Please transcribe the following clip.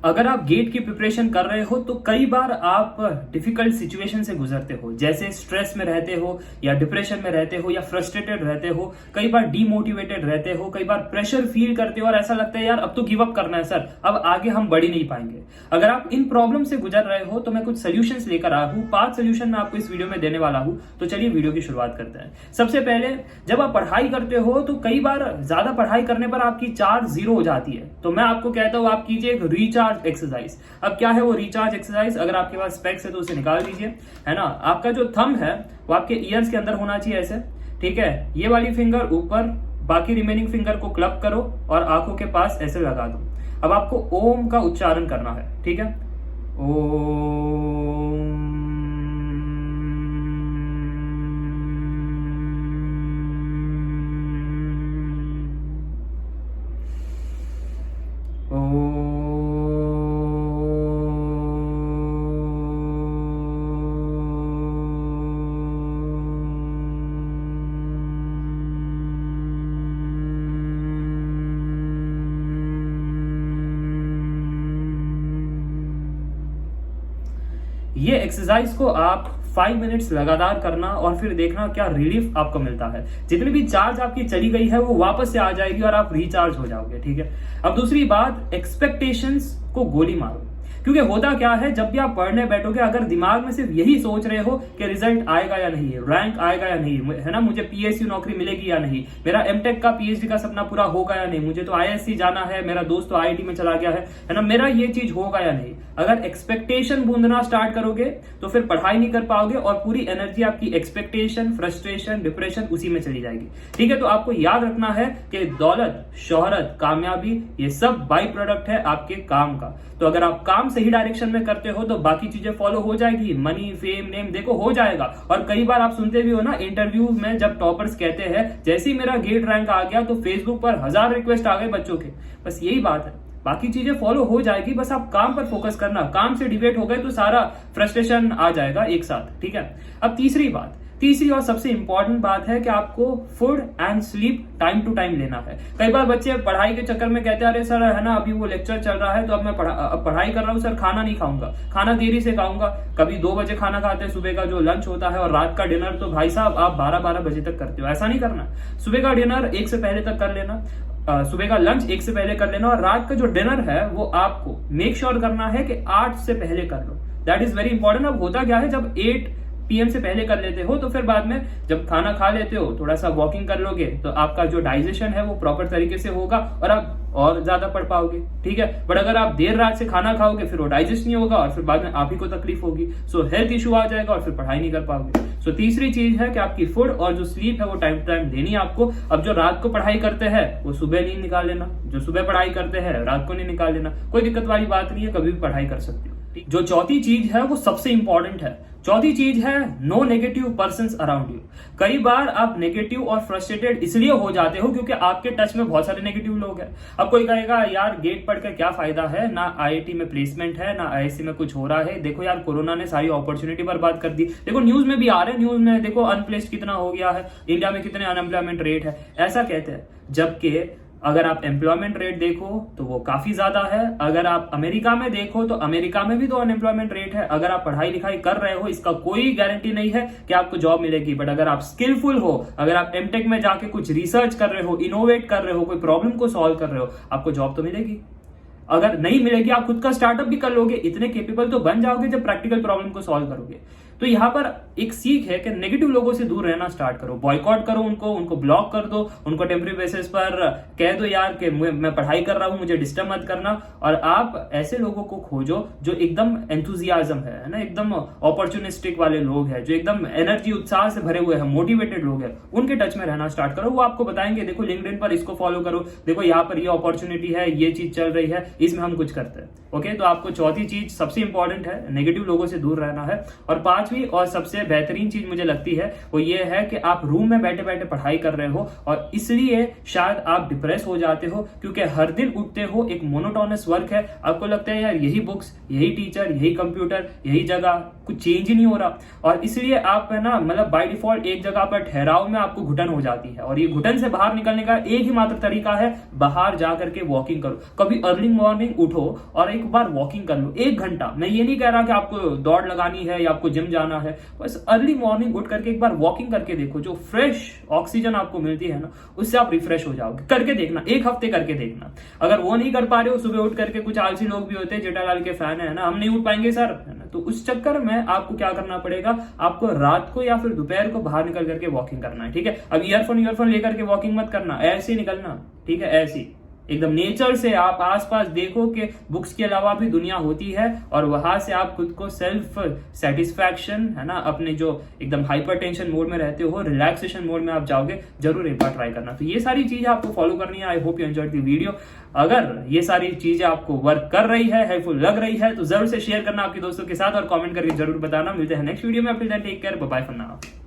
अगर आप गेट की प्रिपरेशन कर रहे हो तो कई बार आप डिफिकल्ट सिचुएशन से गुजरते हो, जैसे स्ट्रेस में रहते हो या डिप्रेशन में रहते हो या फ्रस्ट्रेटेड रहते हो, कई बार डीमोटिवेटेड रहते हो, कई बार प्रेशर फील करते हो और ऐसा लगता है यार अब तो गिव अप करना है सर, अब आगे हम बढ़ ही नहीं पाएंगे। अगर आप इन प्रॉब्लम से गुजर रहे हो तो मैं कुछ सोल्यूशंस लेकर आया हूं, 5 सोल्यूशन मैं आपको इस वीडियो में देने वाला हूं। तो चलिए वीडियो की शुरुआत करते हैं। सबसे पहले, जब आप पढ़ाई करते हो तो कई बार ज्यादा पढ़ाई करने पर आपकी चार्ज जीरो हो जाती है, तो मैं आपको कहता हूं आप कीजिए एक रिचार्ज एक्सरसाइज। अब क्या है वो रिचार्ज एक्सरसाइज? अगर आपके पास स्पेक्स है तो उसे निकाल दीजिए, है ना। आपका जो थंब है वो आपके ईयर्स के अंदर होना चाहिए ऐसे, ठीक है। ये वाली फिंगर ऊपर, बाकी रिमेनिंग फिंगर को क्लब करो और आंखों के पास ऐसे लगा दो। अब आपको ओम का उच्चारण करना है, ठीक है। ओम। ये एक्सरसाइज को आप 5 मिनट्स लगातार करना और फिर देखना क्या रिलीफ आपको मिलता है। जितनी भी चार्ज आपकी चली गई है वो वापस से आ जाएगी और आप रिचार्ज हो जाओगे, ठीक है। अब दूसरी बात, एक्सपेक्टेशंस को गोली मारो। क्योंकि होता क्या है, जब भी आप पढ़ने बैठोगे अगर दिमाग में सिर्फ यही सोच रहे हो कि रिजल्ट आएगा या नहीं, रैंक आएगा या नहीं, है ना, मुझे पीएसयू नौकरी मिलेगी या नहीं, मेरा एमटेक का पीएचडी का सपना पूरा होगा या नहीं, मुझे तो आईएससी जाना है, मेरा दोस्त तो आईआईटी में चला गया है ना, मेरा ये चीज होगा या नहीं, अगर एक्सपेक्टेशन बूंदना स्टार्ट करोगे तो फिर पढ़ाई नहीं कर पाओगे और पूरी एनर्जी आपकी एक्सपेक्टेशन, फ्रस्ट्रेशन, डिप्रेशन उसी में चली जाएगी, ठीक है। तो आपको याद रखना है कि दौलत, शोहरत, कामयाबी ये सब बाई प्रोडक्ट है आपके काम का। तो अगर आप काम सही डायरेक्शन में करते हो तो बाकी चीजें फॉलो हो जाएगी, मनी, फेम, नेम देखो हो जाएगा। और कई बार आप सुनते भी हो ना इंटरव्यू में, जब टॉपर्स कहते हैं जैसे ही मेरा गेट रैंक आ गया तो फेसबुक पर 1000 रिक्वेस्ट आ गए बच्चों के। बस यही बात है, बाकी चीजें फॉलो हो जाएगी, बस आप काम पर फोकस करना। काम से डिबेट हो गए तो सारा फ्रस्ट्रेशन आ जाएगा एक साथ, ठीक है। अब तीसरी और सबसे इंपॉर्टेंट बात है कि आपको food and sleep time to time लेना है। कई बार बच्चे पढ़ाई के चक्कर में कहते हैं अरे सर, है ना, अभी वो लेक्चर चल रहा है तो अब मैं पढ़ाई कर रहा हूँ सर, खाना नहीं खाऊंगा, खाना देरी से खाऊंगा। कभी 2 बजे खाना खाते हैं, सुबह का जो लंच होता है, और रात का डिनर तो भाई साहब आप 12-12 बजे तक करते हो। ऐसा नहीं करना। सुबह का डिनर 1 से पहले तक कर लेना, सुबह का लंच 1 से पहले कर लेना, और रात का जो डिनर है वो आपको मेक श्योर करना है कि 8 से पहले कर लो। That is very important. अब होता क्या है, जब 8 PM से पहले कर लेते हो तो फिर बाद में जब खाना खा लेते हो थोड़ा सा वॉकिंग कर लोगे तो आपका जो डाइजेशन है वो प्रॉपर तरीके से होगा और आप और ज्यादा पढ़ पाओगे, ठीक है। बट अगर आप देर रात से खाना खाओगे फिर वो डाइजेस्ट नहीं होगा और फिर बाद में आप ही को तकलीफ होगी, सो हेल्थ इशू आ जाएगा और फिर पढ़ाई नहीं कर पाओगे। सो तीसरी चीज है कि आपकी फूड और जो स्लीप है वो टाइम टू टाइम देनी है आपको। अब जो रात को पढ़ाई करते हैं वो सुबह नींद निकाल लेना, जो सुबह पढ़ाई करते हैं रात को नहीं निकाल लेना, कोई दिक्कत वाली बात नहीं है, कभी भी पढ़ाई कर सकते हो। जो चौथी चीज है वो सबसे इंपॉर्टेंट है। चौथी चीज है no negative persons around you. कई बार आप नेगेटिव और फ्रस्ट्रेटेड इसलिए हो जाते हो क्योंकि आपके टच में बहुत सारे नेगेटिव लोग हैं। अब कोई कहेगा यार गेट पढ़कर क्या फायदा है, ना आईआईटी में प्लेसमेंट है, ना आईआईसी में कुछ हो रहा है, देखो यार कोरोना ने सारी अपॉर्चुनिटी बर्बाद कर दी, देखो न्यूज में भी आ रहे हैं, न्यूज में देखो अनप्लेस्ड कितना हो गया है, इंडिया में कितने अनएम्प्लॉयमेंट रेट है, ऐसा कहते हैं। जबकि अगर आप एम्प्लॉयमेंट रेट देखो तो वो काफी ज्यादा है। अगर आप अमेरिका में देखो तो अमेरिका में भी तो अनएम्प्लॉयमेंट रेट है। अगर आप पढ़ाई लिखाई कर रहे हो इसका कोई गारंटी नहीं है कि आपको जॉब मिलेगी, बट अगर आप स्किलफुल हो, अगर आप एमटेक में जाके कुछ रिसर्च कर रहे हो, इनोवेट कर रहे हो, कोई प्रॉब्लम को सॉल्व कर रहे हो, आपको जॉब तो मिलेगी। अगर नहीं मिलेगी आप खुद का स्टार्टअप भी कर लोगे, इतने केपेबल तो बन जाओगे जब प्रैक्टिकल प्रॉब्लम को सॉल्व करोगे। तो यहाँ पर एक सीख है कि नेगेटिव लोगों से दूर रहना स्टार्ट करो, बॉयकॉट करो उनको ब्लॉक कर दो, उनको टेम्परेरी बेसिस पर कह दो यार कि मैं पढ़ाई कर रहा हूं, मुझे डिस्टर्ब मत करना। और आप ऐसे लोगों को खोजो जो एकदम एंथुजियाज्म है ना, एकदम अपॉर्चुनिस्टिक वाले लोग हैं, जो एकदम एनर्जी, उत्साह से भरे हुए हैं, मोटिवेटेड लोग हैं, उनके टच में रहना स्टार्ट करो। वो आपको बताएंगे देखो लिंक्डइन पर इसको फॉलो करो, देखो यहाँ पर ये अपॉर्चुनिटी है, ये चीज चल रही है, इसमें हम कुछ करते हैं। ओके, तो आपको चौथी चीज सबसे इंपॉर्टेंट है, नेगेटिव लोगों से दूर रहना है। और पांचवी और सबसे बेहतरीन चीज मुझे लगती है वो ये है कि आप रूम में बैठे बैठे पढ़ाई कर रहे हो और इसलिए शायद आप डिप्रेस हो जाते हो, क्योंकि हर दिन उठते हो, एक मोनोटोनस वर्क है, आपको लगता है यार यही बुक्स, यही टीचर, यही कंप्यूटर, यही जगह, कुछ चेंज ही नहीं हो रहा, और इसलिए आप है ना मतलब बाय डिफॉल्ट एक जगह पर ठहराव में आपको घुटन हो जाती है। और ये घुटन से बाहर निकलने का एक ही मात्र तरीका है, बाहर जा करके वॉकिंग करो। कभी अर्ली मॉर्निंग उठो और एक बार वॉकिंग कर लो 1 घंटा। मैं ये नहीं कह रहा कि आपको दौड़ लगानी है या आपको जिम जाना है, बस अर्ली मॉर्निंग उठ करके एक बार वॉकिंग करके देखो। जो फ्रेश ऑक्सीजन आपको मिलती है ना, उससे आप रिफ्रेश हो जाओगे। करके देखना, 1 हफ्ते करके देखना। अगर वो नहीं कर पा रहे हो, सुबह उठ करके, कुछ आलसी लोग भी होते हैं जेठालाल के फैन है ना, हम नहीं उठ पाएंगे सर, है ना, तो उस चक्कर में आपको क्या करना पड़ेगा, आपको रात को या फिर दोपहर को बाहर निकल करके वॉकिंग करना है, ठीक है। अब ईयरफोन लेकर के वॉकिंग मत करना, ऐसे ही निकलना, ठीक है, ऐसे ही एकदम नेचर से आप आसपास देखो कि बुक्स के अलावा भी दुनिया होती है, और वहां से आप खुद को सेल्फ सेटिस्फैक्शन, है ना, अपने जो एकदम हाइपर टेंशन मोड में रहते हो, रिलैक्सेशन मोड में आप जाओगे। जरूर एक बार ट्राई करना। तो ये सारी चीजें आपको फॉलो करनी है। I hope you enjoyed the video. अगर ये सारी चीजें आपको वर्क कर रही है, हेल्पफुल लग रही है, तो जरूर से शेयर करना आपके दोस्तों के साथ और कमेंट करके जरूर बताना। मिलते हैं नेक्स्ट वीडियो में। अपने take care, bye for now.